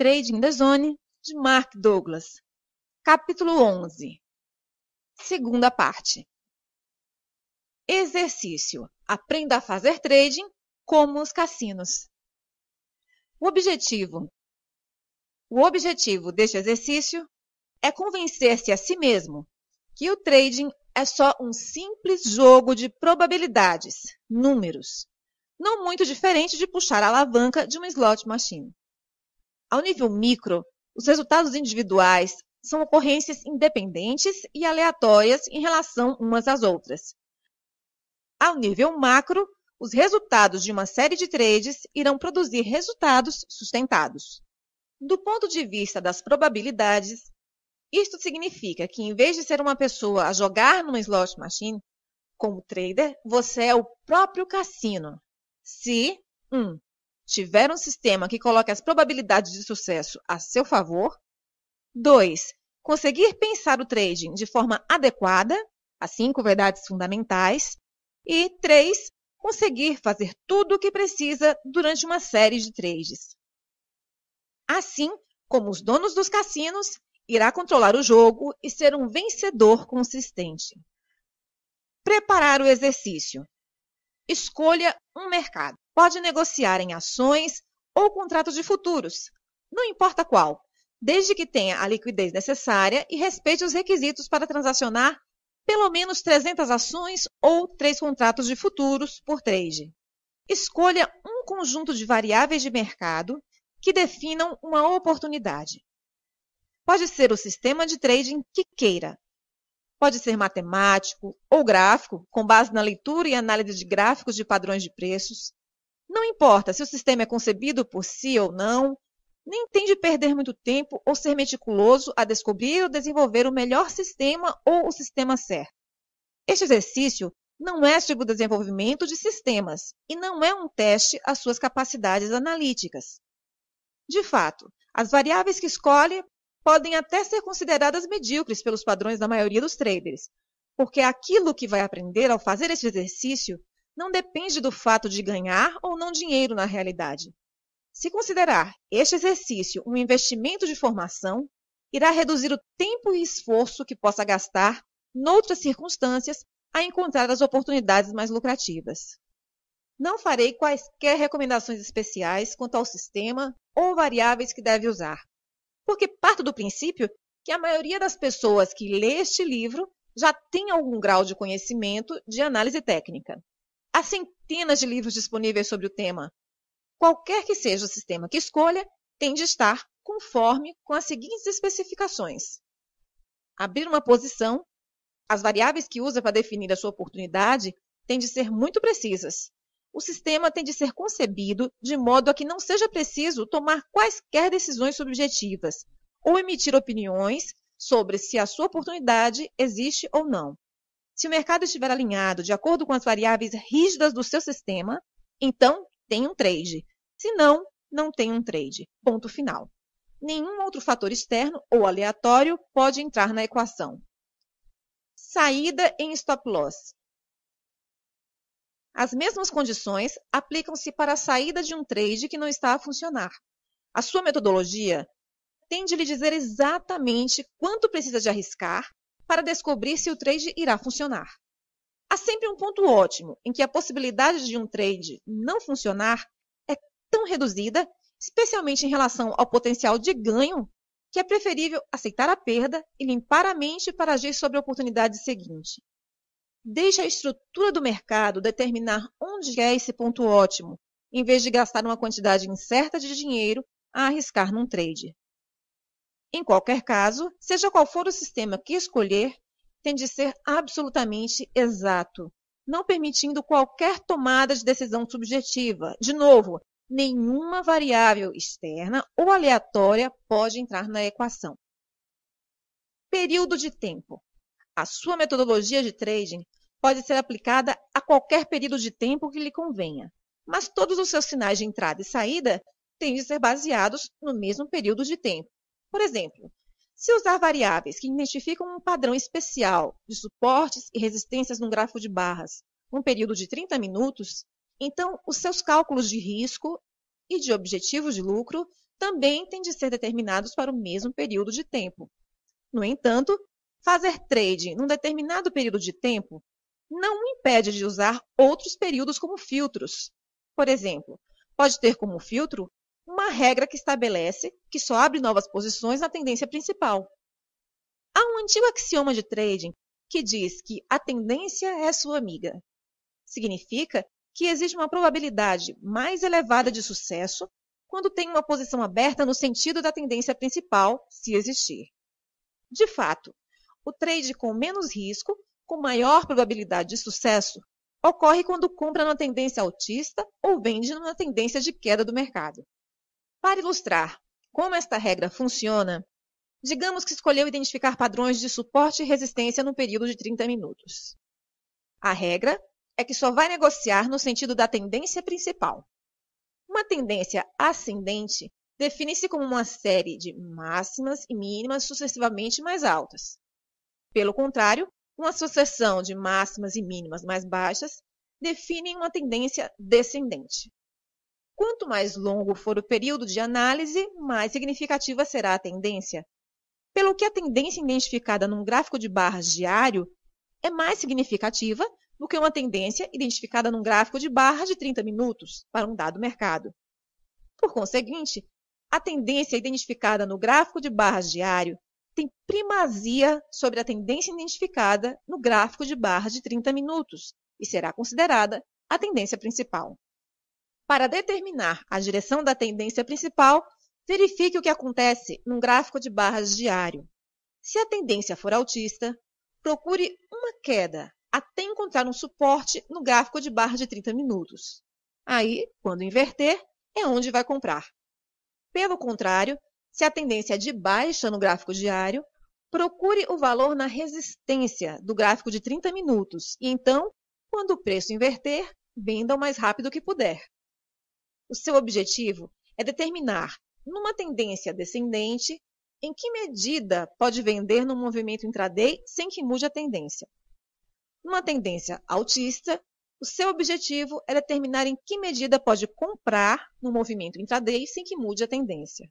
Trading the Zone, de Mark Douglas. Capítulo 11. Segunda parte. Exercício. Aprenda a fazer trading como os cassinos. O objetivo deste exercício é convencer-se a si mesmo que o trading é só um simples jogo de probabilidades, números, não muito diferente de puxar a alavanca de uma slot machine. Ao nível micro, os resultados individuais são ocorrências independentes e aleatórias em relação umas às outras. Ao nível macro, os resultados de uma série de trades irão produzir resultados sustentados. Do ponto de vista das probabilidades, isto significa que, em vez de ser uma pessoa a jogar numa slot machine, como trader, você é o próprio cassino. Se 1. Tiver um sistema que coloque as probabilidades de sucesso a seu favor. 2. Conseguir pensar o trading de forma adequada, as 5 verdades fundamentais. E 3. Conseguir fazer tudo o que precisa durante uma série de trades. Assim como os donos dos cassinos, irá controlar o jogo e ser um vencedor consistente. Preparar o exercício. Escolha um mercado. Pode negociar em ações ou contratos de futuros, não importa qual, desde que tenha a liquidez necessária e respeite os requisitos para transacionar pelo menos 300 ações ou 3 contratos de futuros por trade. Escolha um conjunto de variáveis de mercado que definam uma oportunidade. Pode ser o sistema de trading que queira. Pode ser matemático ou gráfico, com base na leitura e análise de gráficos de padrões de preços. Não importa se o sistema é concebido por si ou não, nem tem de perder muito tempo ou ser meticuloso a descobrir ou desenvolver o melhor sistema ou o sistema certo. Este exercício não é sobre o desenvolvimento de sistemas e não é um teste às suas capacidades analíticas. De fato, as variáveis que escolhe podem até ser consideradas medíocres pelos padrões da maioria dos traders, porque aquilo que vai aprender ao fazer este exercício não depende do fato de ganhar ou não dinheiro na realidade. Se considerar este exercício um investimento de formação, irá reduzir o tempo e esforço que possa gastar, noutras circunstâncias, a encontrar as oportunidades mais lucrativas. Não farei quaisquer recomendações especiais quanto ao sistema ou variáveis que deve usar, porque parto do princípio que a maioria das pessoas que lê este livro já tem algum grau de conhecimento de análise técnica. Há centenas de livros disponíveis sobre o tema. Qualquer que seja o sistema que escolha, tem de estar conforme com as seguintes especificações. Abrir uma posição. As variáveis que usa para definir a sua oportunidade têm de ser muito precisas. O sistema tem de ser concebido de modo a que não seja preciso tomar quaisquer decisões subjetivas ou emitir opiniões sobre se a sua oportunidade existe ou não. Se o mercado estiver alinhado de acordo com as variáveis rígidas do seu sistema, então tem um trade. Se não, não tem um trade. Ponto final. Nenhum outro fator externo ou aleatório pode entrar na equação. Saída em stop loss. As mesmas condições aplicam-se para a saída de um trade que não está a funcionar. A sua metodologia tem de lhe dizer exatamente quanto precisa de arriscar para descobrir se o trade irá funcionar. Há sempre um ponto ótimo em que a possibilidade de um trade não funcionar é tão reduzida, especialmente em relação ao potencial de ganho, que é preferível aceitar a perda e limpar a mente para agir sobre a oportunidade seguinte. Deixe a estrutura do mercado determinar onde é esse ponto ótimo, em vez de gastar uma quantidade incerta de dinheiro a arriscar num trade. Em qualquer caso, seja qual for o sistema que escolher, tem de ser absolutamente exato, não permitindo qualquer tomada de decisão subjetiva. De novo, nenhuma variável externa ou aleatória pode entrar na equação. Período de tempo. A sua metodologia de trading pode ser aplicada a qualquer período de tempo que lhe convenha, mas todos os seus sinais de entrada e saída têm de ser baseados no mesmo período de tempo. Por exemplo, se usar variáveis que identificam um padrão especial de suportes e resistências num gráfico de barras, um período de 30 minutos, então os seus cálculos de risco e de objetivos de lucro também têm de ser determinados para o mesmo período de tempo. No entanto, fazer trade num determinado período de tempo não o impede de usar outros períodos como filtros. Por exemplo, pode ter como filtro uma regra que estabelece que só abre novas posições na tendência principal. Há um antigo axioma de trading que diz que a tendência é sua amiga. Significa que existe uma probabilidade mais elevada de sucesso quando tem uma posição aberta no sentido da tendência principal, se existir. De fato, o trade com menos risco, com maior probabilidade de sucesso, ocorre quando compra na tendência altista ou vende na tendência de queda do mercado. Para ilustrar como esta regra funciona, digamos que escolheu identificar padrões de suporte e resistência no período de 30 minutos. A regra é que só vai negociar no sentido da tendência principal. Uma tendência ascendente define-se como uma série de máximas e mínimas sucessivamente mais altas. Pelo contrário, uma sucessão de máximas e mínimas mais baixas define uma tendência descendente. Quanto mais longo for o período de análise, mais significativa será a tendência, pelo que a tendência identificada num gráfico de barras diário é mais significativa do que uma tendência identificada num gráfico de barras de 30 minutos para um dado mercado. Por conseguinte, a tendência identificada no gráfico de barras diário tem primazia sobre a tendência identificada no gráfico de barras de 30 minutos e será considerada a tendência principal. Para determinar a direção da tendência principal, verifique o que acontece num gráfico de barras diário. Se a tendência for altista, procure uma queda até encontrar um suporte no gráfico de barras de 30 minutos. Aí, quando inverter, é onde vai comprar. Pelo contrário, se a tendência é de baixa no gráfico diário, procure o valor na resistência do gráfico de 30 minutos e então, quando o preço inverter, venda o mais rápido que puder. O seu objetivo é determinar, numa tendência descendente, em que medida pode vender no movimento intraday sem que mude a tendência. Numa tendência altista, o seu objetivo é determinar em que medida pode comprar no movimento intraday sem que mude a tendência.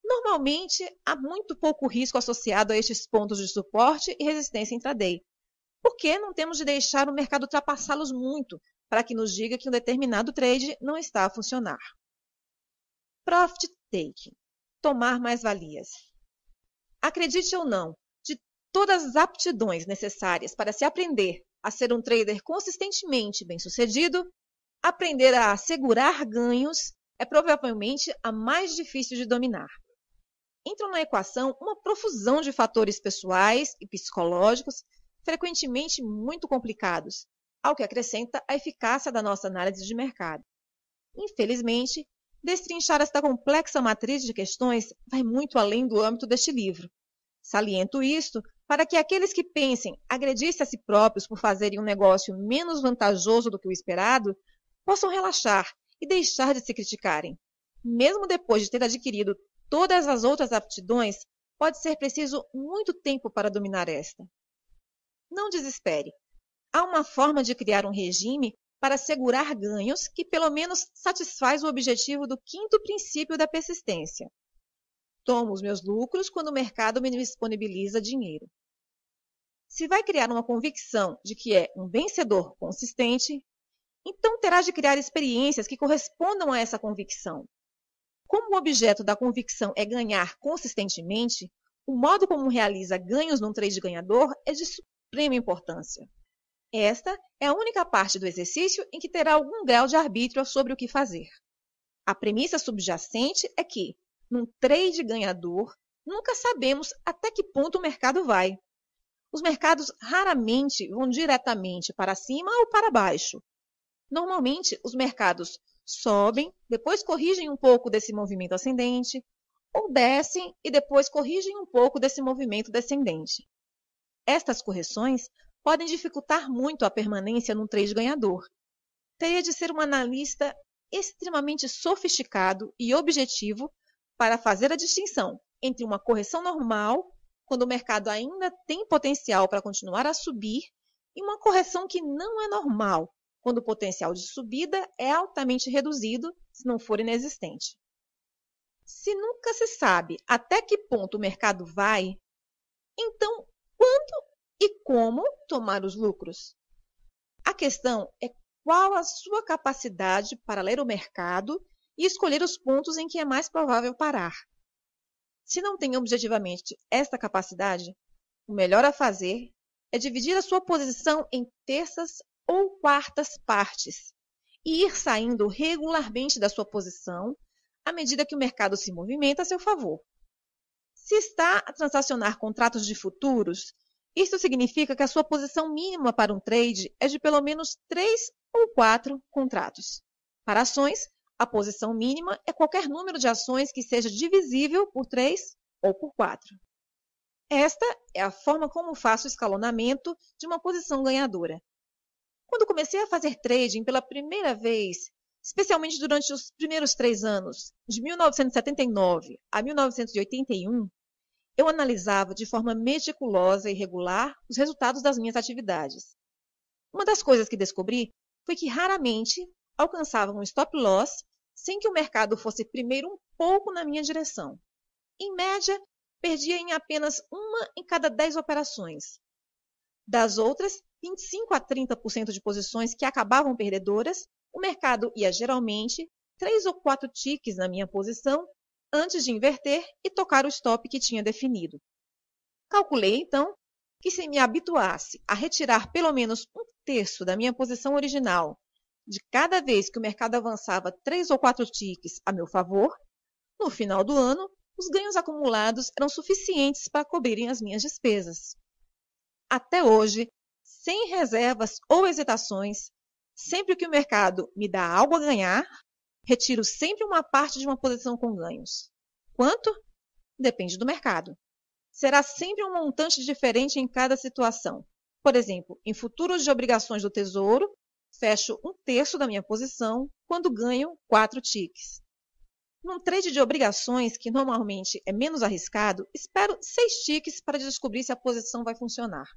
Normalmente, há muito pouco risco associado a estes pontos de suporte e resistência intraday, porque não temos de deixar o mercado ultrapassá-los muito para que nos diga que um determinado trade não está a funcionar. Profit taking, tomar mais-valias. Acredite ou não, de todas as aptidões necessárias para se aprender a ser um trader consistentemente bem-sucedido, aprender a assegurar ganhos é provavelmente a mais difícil de dominar. Entram na equação uma profusão de fatores pessoais e psicológicos, frequentemente muito complicados, ao que acrescenta a eficácia da nossa análise de mercado. Infelizmente, destrinchar esta complexa matriz de questões vai muito além do âmbito deste livro. Saliento isto para que aqueles que pensem agredir-se a si próprios por fazerem um negócio menos vantajoso do que o esperado, possam relaxar e deixar de se criticarem. Mesmo depois de ter adquirido todas as outras aptidões, pode ser preciso muito tempo para dominar esta. Não desespere. Há uma forma de criar um regime para assegurar ganhos que pelo menos satisfaz o objetivo do quinto princípio da persistência. Tomo os meus lucros quando o mercado me disponibiliza dinheiro. Se vai criar uma convicção de que é um vencedor consistente, então terá de criar experiências que correspondam a essa convicção. Como o objeto da convicção é ganhar consistentemente, o modo como realiza ganhos num trade ganhador é de suprema importância. Esta é a única parte do exercício em que terá algum grau de arbítrio sobre o que fazer. A premissa subjacente é que, num trade ganhador, nunca sabemos até que ponto o mercado vai. Os mercados raramente vão diretamente para cima ou para baixo. Normalmente, os mercados sobem, depois corrigem um pouco desse movimento ascendente, ou descem e depois corrigem um pouco desse movimento descendente. Estas correções podem dificultar muito a permanência num trade ganhador. Teria de ser um analista extremamente sofisticado e objetivo para fazer a distinção entre uma correção normal, quando o mercado ainda tem potencial para continuar a subir, e uma correção que não é normal, quando o potencial de subida é altamente reduzido, se não for inexistente. Se nunca se sabe até que ponto o mercado vai, então quando e como tomar os lucros? A questão é qual a sua capacidade para ler o mercado e escolher os pontos em que é mais provável parar. Se não tem objetivamente esta capacidade, o melhor a fazer é dividir a sua posição em terças ou quartas partes e ir saindo regularmente da sua posição à medida que o mercado se movimenta a seu favor. Se está a transacionar contratos de futuros, isso significa que a sua posição mínima para um trade é de pelo menos 3 ou 4 contratos. Para ações, a posição mínima é qualquer número de ações que seja divisível por 3 ou por 4. Esta é a forma como faço o escalonamento de uma posição ganhadora. Quando comecei a fazer trading pela primeira vez, especialmente durante os primeiros 3 anos, de 1979 a 1981, eu analisava de forma meticulosa e regular os resultados das minhas atividades. Uma das coisas que descobri foi que raramente alcançava um stop loss sem que o mercado fosse primeiro um pouco na minha direção. Em média, perdia em apenas uma em cada 10 operações. Das outras 25 a 30% de posições que acabavam perdedoras, o mercado ia geralmente 3 ou 4 ticks na minha posição antes de inverter e tocar o stop que tinha definido. Calculei, então, que se me habituasse a retirar pelo menos um terço da minha posição original de cada vez que o mercado avançava 3 ou 4 ticks a meu favor, no final do ano, os ganhos acumulados eram suficientes para cobrirem as minhas despesas. Até hoje, sem reservas ou hesitações, sempre que o mercado me dá algo a ganhar, retiro sempre uma parte de uma posição com ganhos. Quanto? Depende do mercado. Será sempre um montante diferente em cada situação. Por exemplo, em futuros de obrigações do Tesouro, fecho um terço da minha posição quando ganho 4 ticks. Num trade de obrigações, que normalmente é menos arriscado, espero 6 ticks para descobrir se a posição vai funcionar.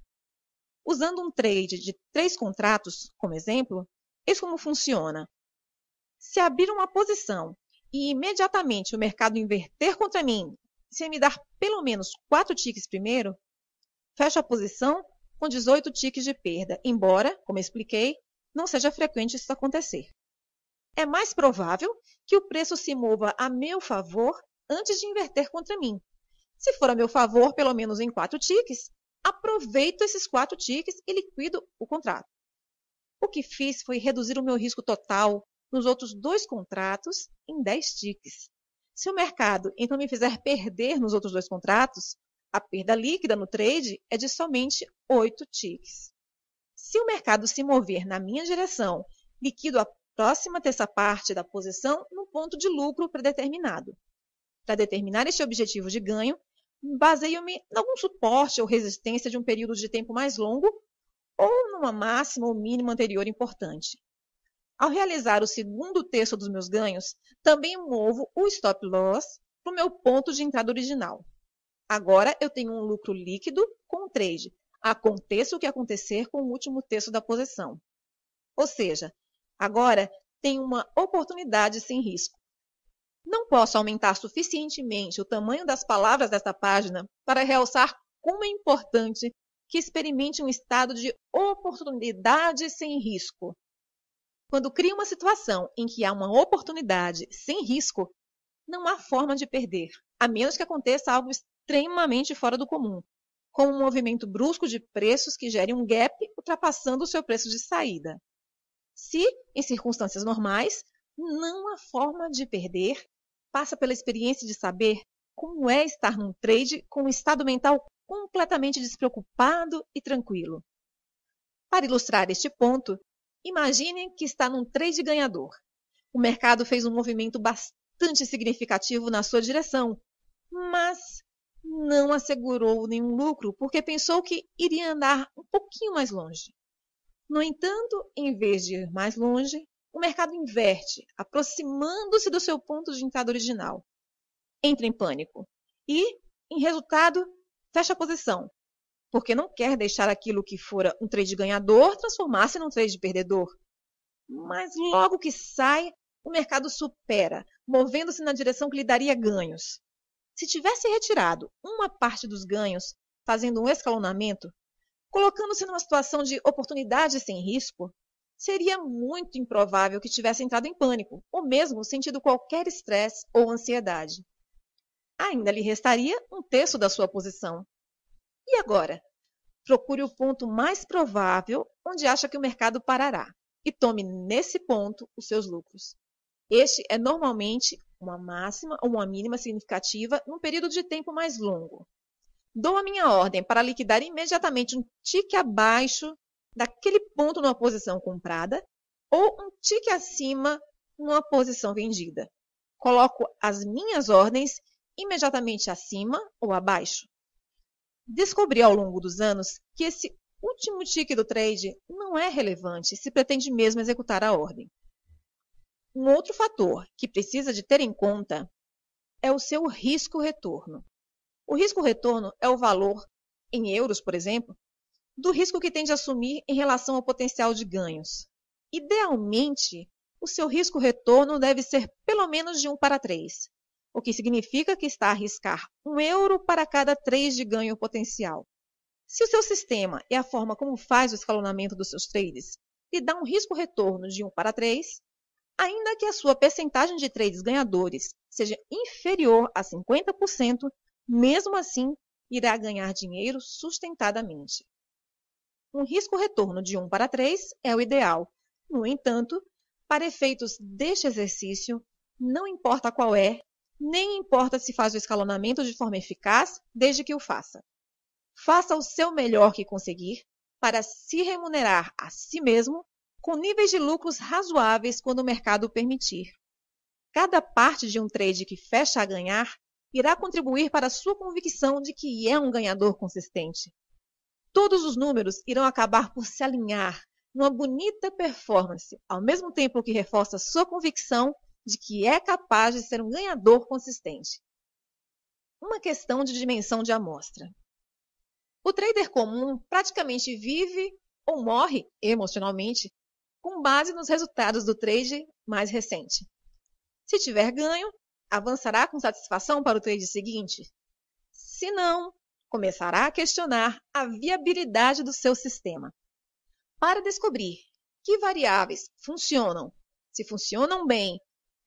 Usando um trade de 3 contratos, como exemplo, eis como funciona. Se abrir uma posição e imediatamente o mercado inverter contra mim, sem me dar pelo menos 4 ticks primeiro, fecho a posição com 18 ticks de perda, embora, como expliquei, não seja frequente isso acontecer. É mais provável que o preço se mova a meu favor antes de inverter contra mim. Se for a meu favor, pelo menos em 4 ticks, aproveito esses 4 ticks e liquido o contrato. O que fiz foi reduzir o meu risco total nos outros 2 contratos em 10 ticks. Se o mercado então me fizer perder nos outros 2 contratos, a perda líquida no trade é de somente 8 ticks. Se o mercado se mover na minha direção, liquido a próxima terça parte da posição no ponto de lucro predeterminado. Para determinar este objetivo de ganho, baseio-me em algum suporte ou resistência de um período de tempo mais longo ou numa máxima ou mínima anterior importante. Ao realizar o segundo terço dos meus ganhos, também movo o stop loss para o meu ponto de entrada original. Agora eu tenho um lucro líquido com o trade, aconteça o que acontecer com o último terço da posição. Ou seja, agora tenho uma oportunidade sem risco. Não posso aumentar suficientemente o tamanho das palavras desta página para realçar como é importante que experimente um estado de oportunidade sem risco. Quando cria uma situação em que há uma oportunidade sem risco, não há forma de perder, a menos que aconteça algo extremamente fora do comum, como um movimento brusco de preços que gere um gap ultrapassando o seu preço de saída. Se, em circunstâncias normais, não há forma de perder, passa pela experiência de saber como é estar num trade com um estado mental completamente despreocupado e tranquilo. Para ilustrar este ponto, imagine que está num trade ganhador. O mercado fez um movimento bastante significativo na sua direção, mas não assegurou nenhum lucro porque pensou que iria andar um pouquinho mais longe. No entanto, em vez de ir mais longe, o mercado inverte, aproximando-se do seu ponto de entrada original. Entra em pânico e, em resultado, fecha a posição, porque não quer deixar aquilo que fora um trade ganhador transformar-se num trade perdedor. Mas logo que sai, o mercado supera, movendo-se na direção que lhe daria ganhos. Se tivesse retirado uma parte dos ganhos, fazendo um escalonamento, colocando-se numa situação de oportunidade sem risco, seria muito improvável que tivesse entrado em pânico, ou mesmo sentido qualquer estresse ou ansiedade. Ainda lhe restaria um terço da sua posição. E agora? Procure o ponto mais provável onde acha que o mercado parará e tome nesse ponto os seus lucros. Este é normalmente uma máxima ou uma mínima significativa num período de tempo mais longo. Dou a minha ordem para liquidar imediatamente um tique abaixo daquele ponto numa posição comprada ou um tique acima numa posição vendida. Coloco as minhas ordens imediatamente acima ou abaixo. Descobri ao longo dos anos que esse último tique do trade não é relevante se pretende mesmo executar a ordem. Um outro fator que precisa de ter em conta é o seu risco-retorno. O risco-retorno é o valor, em euros, por exemplo, do risco que tem de assumir em relação ao potencial de ganhos. Idealmente, o seu risco-retorno deve ser pelo menos de 1 para 3, o que significa que está a arriscar 1 euro para cada 3 de ganho potencial. Se o seu sistema e a forma como faz o escalonamento dos seus trades lhe dá um risco-retorno de 1 para 3, ainda que a sua percentagem de trades ganhadores seja inferior a 50%, mesmo assim irá ganhar dinheiro sustentadamente. Um risco-retorno de 1 para 3 é o ideal. No entanto, para efeitos deste exercício, não importa qual é, nem importa se faz o escalonamento de forma eficaz, desde que o faça. Faça o seu melhor que conseguir para se remunerar a si mesmo com níveis de lucros razoáveis quando o mercado o permitir. Cada parte de um trade que fecha a ganhar irá contribuir para a sua convicção de que é um ganhador consistente. Todos os números irão acabar por se alinhar numa bonita performance, ao mesmo tempo que reforça sua convicção de que é capaz de ser um ganhador consistente. Uma questão de dimensão de amostra. O trader comum praticamente vive ou morre emocionalmente com base nos resultados do trade mais recente. Se tiver ganho, avançará com satisfação para o trade seguinte. Se não, começará a questionar a viabilidade do seu sistema. Para descobrir que variáveis funcionam, se funcionam bem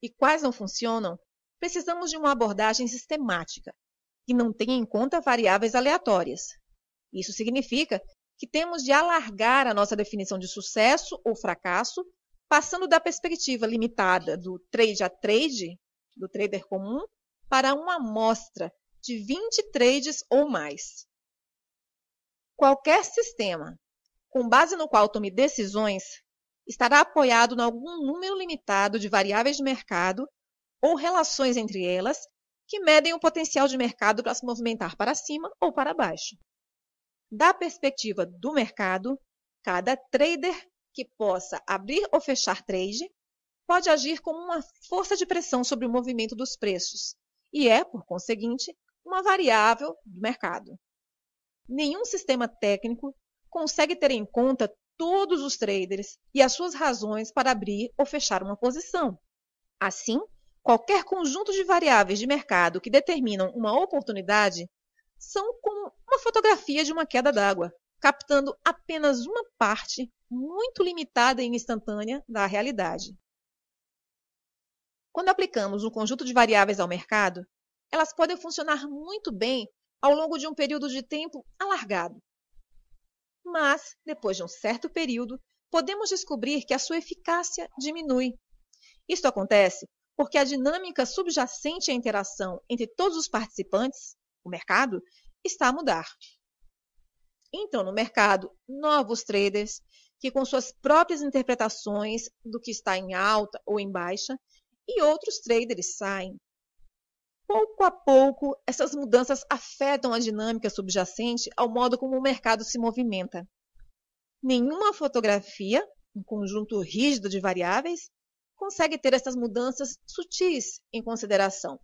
e quais não funcionam, precisamos de uma abordagem sistemática, que não tenha em conta variáveis aleatórias. Isso significa que temos de alargar a nossa definição de sucesso ou fracasso, passando da perspectiva limitada do trade a trade, do trader comum, para uma amostra de 20 trades ou mais. Qualquer sistema, com base no qual tome decisões, estará apoiado em algum número limitado de variáveis de mercado ou relações entre elas que medem o potencial de mercado para se movimentar para cima ou para baixo. Da perspectiva do mercado, cada trader que possa abrir ou fechar trade pode agir como uma força de pressão sobre o movimento dos preços e é, por conseguinte, uma variável do mercado. Nenhum sistema técnico consegue ter em conta todos os traders e as suas razões para abrir ou fechar uma posição. Assim, qualquer conjunto de variáveis de mercado que determinam uma oportunidade são como uma fotografia de uma queda d'água, captando apenas uma parte muito limitada e instantânea da realidade. Quando aplicamos um conjunto de variáveis ao mercado, elas podem funcionar muito bem ao longo de um período de tempo alargado. Mas, depois de um certo período, podemos descobrir que a sua eficácia diminui. Isto acontece porque a dinâmica subjacente à interação entre todos os participantes, o mercado, está a mudar. Entram no mercado novos traders que, com suas próprias interpretações do que está em alta ou em baixa, e outros traders saem. Pouco a pouco, essas mudanças afetam a dinâmica subjacente ao modo como o mercado se movimenta. Nenhuma fotografia, um conjunto rígido de variáveis, consegue ter essas mudanças sutis em consideração.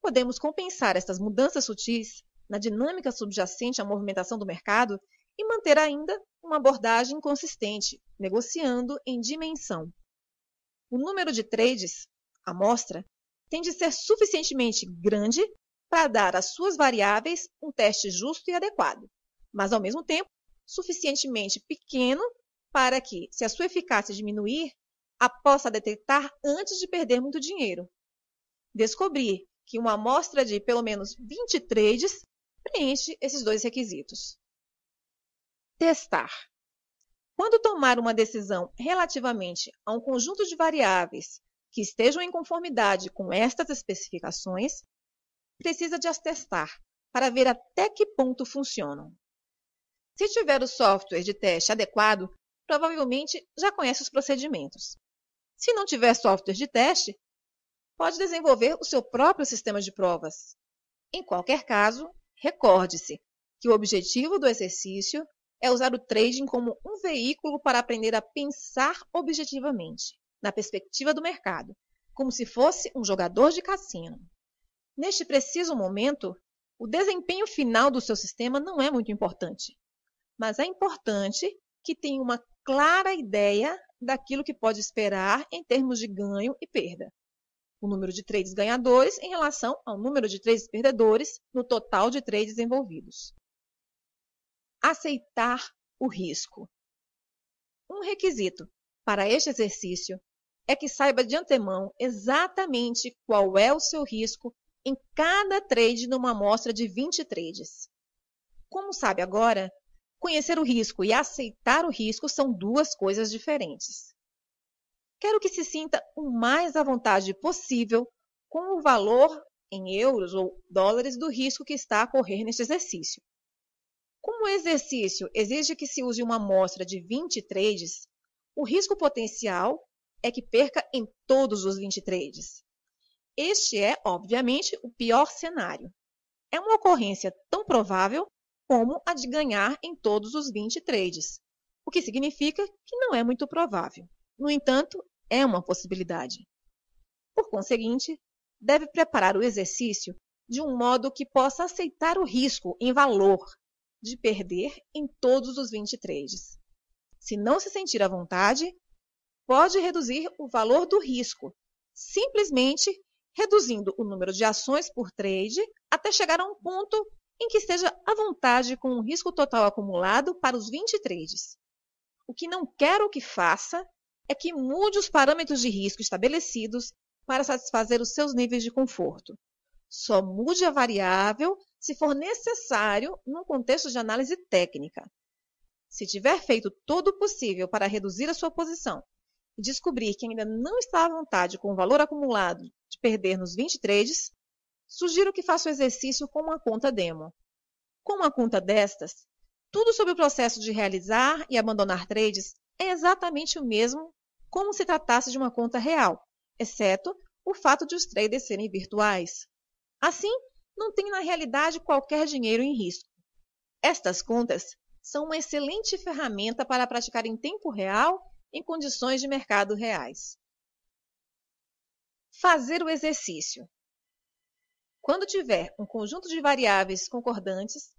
Podemos compensar essas mudanças sutis na dinâmica subjacente à movimentação do mercado e manter ainda uma abordagem consistente, negociando em dimensão. O número de trades, a amostra, tem de ser suficientemente grande para dar às suas variáveis um teste justo e adequado, mas, ao mesmo tempo, suficientemente pequeno para que, se a sua eficácia diminuir, a possa detectar antes de perder muito dinheiro. Descobri que uma amostra de pelo menos 20 trades preenche esses dois requisitos. Testar. Quando tomar uma decisão relativamente a um conjunto de variáveis que estejam em conformidade com estas especificações, precisa de as testar para ver até que ponto funcionam. Se tiver o software de teste adequado, provavelmente já conhece os procedimentos. Se não tiver software de teste, pode desenvolver o seu próprio sistema de provas. Em qualquer caso, recorde-se que o objetivo do exercício é usar o trading como um veículo para aprender a pensar objetivamente, na perspectiva do mercado, como se fosse um jogador de cassino. Neste preciso momento, o desempenho final do seu sistema não é muito importante, mas é importante que tenha uma clara ideia daquilo que pode esperar em termos de ganho e perda. O número de trades ganhadores em relação ao número de trades perdedores no total de trades envolvidos. Aceitar o risco. Um requisito para este exercício é que saiba de antemão exatamente qual é o seu risco em cada trade numa amostra de 20 trades. Como sabe agora, conhecer o risco e aceitar o risco são duas coisas diferentes. Quero que se sinta o mais à vontade possível com o valor em euros ou dólares do risco que está a correr neste exercício. Como o exercício exige que se use uma amostra de 20 trades, o risco potencial é que perca em todos os 20 trades. Este é, obviamente, o pior cenário. É uma ocorrência tão provável como a de ganhar em todos os 20 trades, o que significa que não é muito provável. No entanto, é uma possibilidade. Por conseguinte, deve preparar o exercício de um modo que possa aceitar o risco em valor de perder em todos os 20 trades. Se não se sentir à vontade, pode reduzir o valor do risco, simplesmente reduzindo o número de ações por trade até chegar a um ponto em que esteja à vontade com o risco total acumulado para os 20 trades. O que não quero que faça é que mude os parâmetros de risco estabelecidos para satisfazer os seus níveis de conforto. Só mude a variável se for necessário num contexto de análise técnica. Se tiver feito todo o possível para reduzir a sua posição e descobrir que ainda não está à vontade com o valor acumulado de perder nos 20 trades, sugiro que faça o exercício com uma conta demo. Com uma conta destas, tudo sobre o processo de realizar e abandonar trades é exatamente o mesmo como se tratasse de uma conta real, exceto o fato de os traders serem virtuais. Assim, não tem na realidade qualquer dinheiro em risco. Estas contas são uma excelente ferramenta para praticar em tempo real em condições de mercado reais. Fazer o exercício. Quando tiver um conjunto de variáveis concordantes,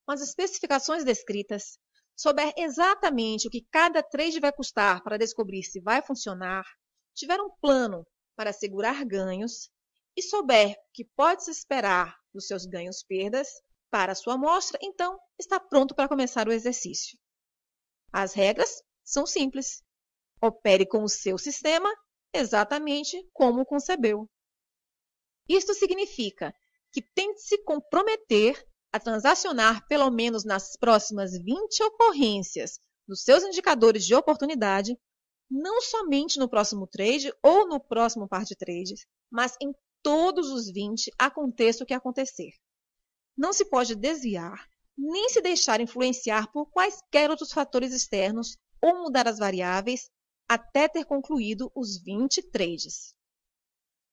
com as especificações descritas, souber exatamente o que cada trade vai custar para descobrir se vai funcionar, tiver um plano para assegurar ganhos e souber o que pode-se esperar dos seus ganhos-perdas para a sua amostra, então está pronto para começar o exercício. As regras são simples. Opere com o seu sistema exatamente como o concebeu. Isto significa que tente se comprometer a transacionar pelo menos nas próximas 20 ocorrências dos seus indicadores de oportunidade, não somente no próximo trade ou no próximo par de trades, mas em todos os 20, aconteça o que acontecer. Não se pode desviar, nem se deixar influenciar por quaisquer outros fatores externos ou mudar as variáveis até ter concluído os 20 trades.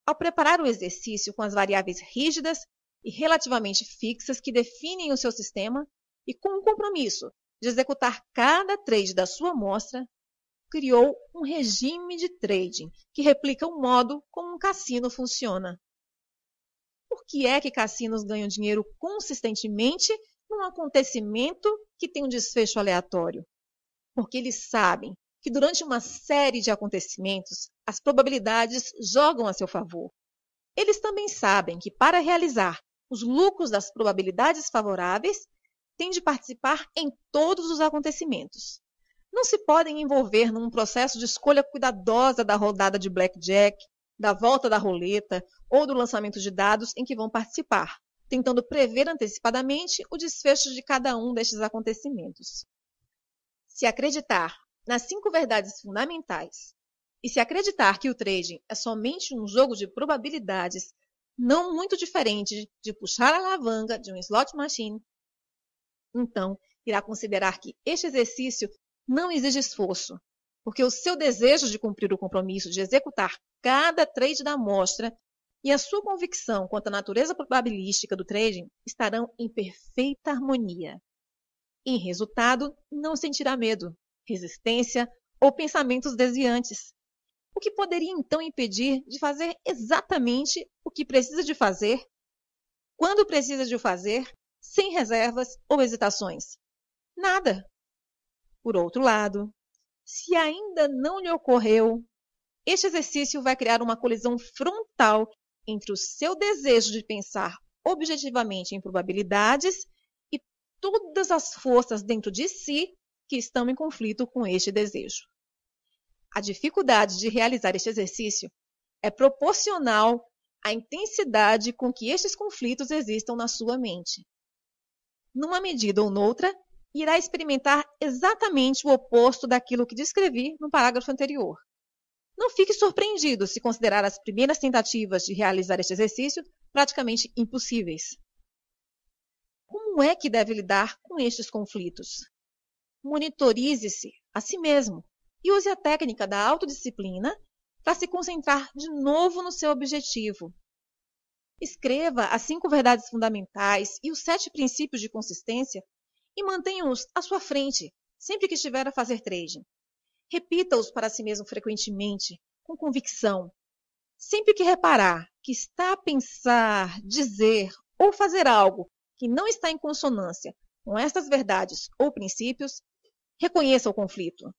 Ao preparar o exercício com as variáveis rígidas e relativamente fixas que definem o seu sistema e com o compromisso de executar cada trade da sua amostra, criou um regime de trading que replica o modo como um cassino funciona. Por que é que cassinos ganham dinheiro consistentemente num acontecimento que tem um desfecho aleatório, porque eles sabem que durante uma série de acontecimentos, as probabilidades jogam a seu favor. Eles também sabem que, para realizar os lucros das probabilidades favoráveis, têm de participar em todos os acontecimentos. Não se podem envolver num processo de escolha cuidadosa da rodada de blackjack, da volta da roleta ou do lançamento de dados em que vão participar, tentando prever antecipadamente o desfecho de cada um destes acontecimentos. Se acreditar nas 5 verdades fundamentais e se acreditar que o trading é somente um jogo de probabilidades não muito diferente de puxar a alavanca de um slot machine, então irá considerar que este exercício não exige esforço, porque o seu desejo de cumprir o compromisso de executar cada trade da amostra e a sua convicção quanto à natureza probabilística do trading estarão em perfeita harmonia. Em resultado, não sentirá medo, resistência ou pensamentos desviantes, o que poderia então impedir de fazer exatamente o que precisa de fazer, quando precisa de o fazer, sem reservas ou hesitações. Nada. Por outro lado, se ainda não lhe ocorreu, este exercício vai criar uma colisão frontal entre o seu desejo de pensar objetivamente em probabilidades e todas as forças dentro de si que estão em conflito com este desejo. A dificuldade de realizar este exercício é proporcional à intensidade com que estes conflitos existam na sua mente. Numa medida ou noutra, irá experimentar exatamente o oposto daquilo que descrevi no parágrafo anterior. Não fique surpreendido se considerar as primeiras tentativas de realizar este exercício praticamente impossíveis. Como é que deve lidar com estes conflitos? Monitorize-se a si mesmo e use a técnica da autodisciplina para se concentrar de novo no seu objetivo. Escreva as 5 verdades fundamentais e os 7 princípios de consistência e mantenha-os à sua frente sempre que estiver a fazer trading. Repita-os para si mesmo frequentemente, com convicção. Sempre que reparar que está a pensar, dizer ou fazer algo que não está em consonância com estas verdades ou princípios, reconheça o conflito.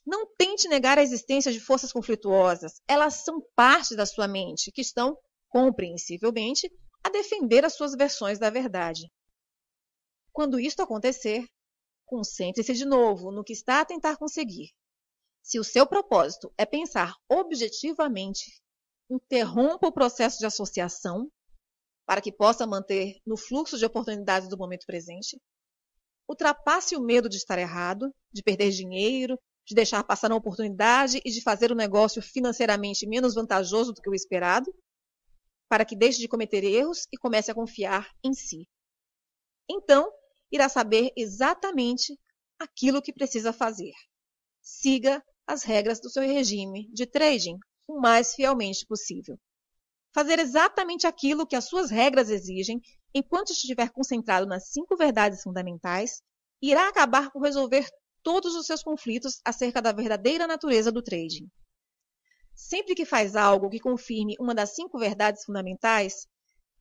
Não tente negar a existência de forças conflituosas. Elas são parte da sua mente, que estão, compreensivelmente, a defender as suas versões da verdade. Quando isto acontecer, concentre-se de novo no que está a tentar conseguir. Se o seu propósito é pensar objetivamente, interrompa o processo de associação para que possa manter no fluxo de oportunidades do momento presente. Ultrapasse o medo de estar errado, de perder dinheiro, de deixar passar uma oportunidade e de fazer o negócio financeiramente menos vantajoso do que o esperado, para que deixe de cometer erros e comece a confiar em si. Então, irá saber exatamente aquilo que precisa fazer. Siga as regras do seu regime de trading o mais fielmente possível. Fazer exatamente aquilo que as suas regras exigem, enquanto estiver concentrado nas 5 verdades fundamentais, irá acabar por resolver todos os seus conflitos acerca da verdadeira natureza do trading. Sempre que faz algo que confirme uma das 5 verdades fundamentais,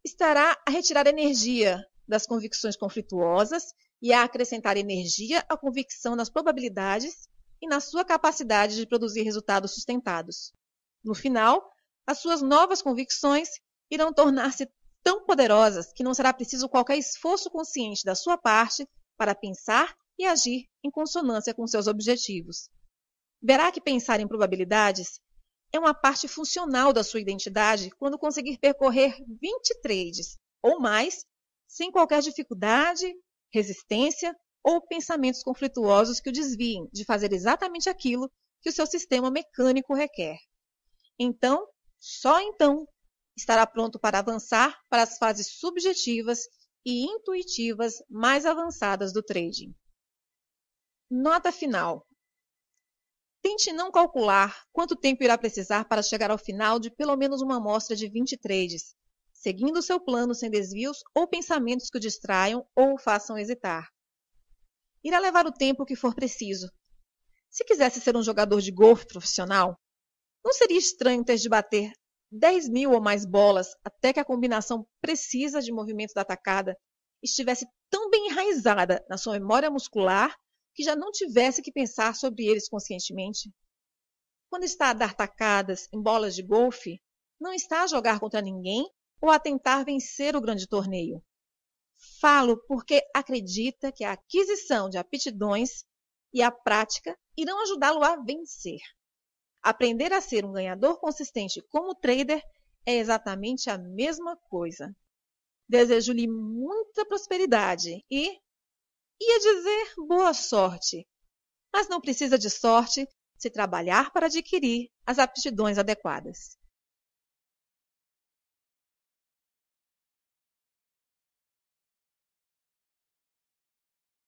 estará a retirar energia das convicções conflituosas e a acrescentar energia à convicção nas probabilidades e na sua capacidade de produzir resultados sustentados. No final, as suas novas convicções irão tornar-se tão poderosas que não será preciso qualquer esforço consciente da sua parte para pensar e agir em consonância com seus objetivos. Verá que pensar em probabilidades é uma parte funcional da sua identidade quando conseguir percorrer 20 trades ou mais sem qualquer dificuldade, resistência ou pensamentos conflituosos que o desviem de fazer exatamente aquilo que o seu sistema mecânico requer. Então, só então, estará pronto para avançar para as fases subjetivas e intuitivas mais avançadas do trading. Nota final. Tente não calcular quanto tempo irá precisar para chegar ao final de pelo menos uma amostra de 20 trades, seguindo o seu plano sem desvios ou pensamentos que o distraiam ou o façam hesitar. Irá levar o tempo que for preciso. Se quisesse ser um jogador de golfe profissional, não seria estranho ter de bater 10.000 ou mais bolas até que a combinação precisa de movimento da tacada estivesse tão bem enraizada na sua memória muscular que já não tivesse que pensar sobre eles conscientemente. Quando está a dar tacadas em bolas de golfe, não está a jogar contra ninguém ou a tentar vencer o grande torneio. Falo porque acredita que a aquisição de aptidões e a prática irão ajudá-lo a vencer. Aprender a ser um ganhador consistente como trader é exatamente a mesma coisa. Desejo-lhe muita prosperidade e, ia dizer, boa sorte. Mas não precisa de sorte se trabalhar para adquirir as aptidões adequadas.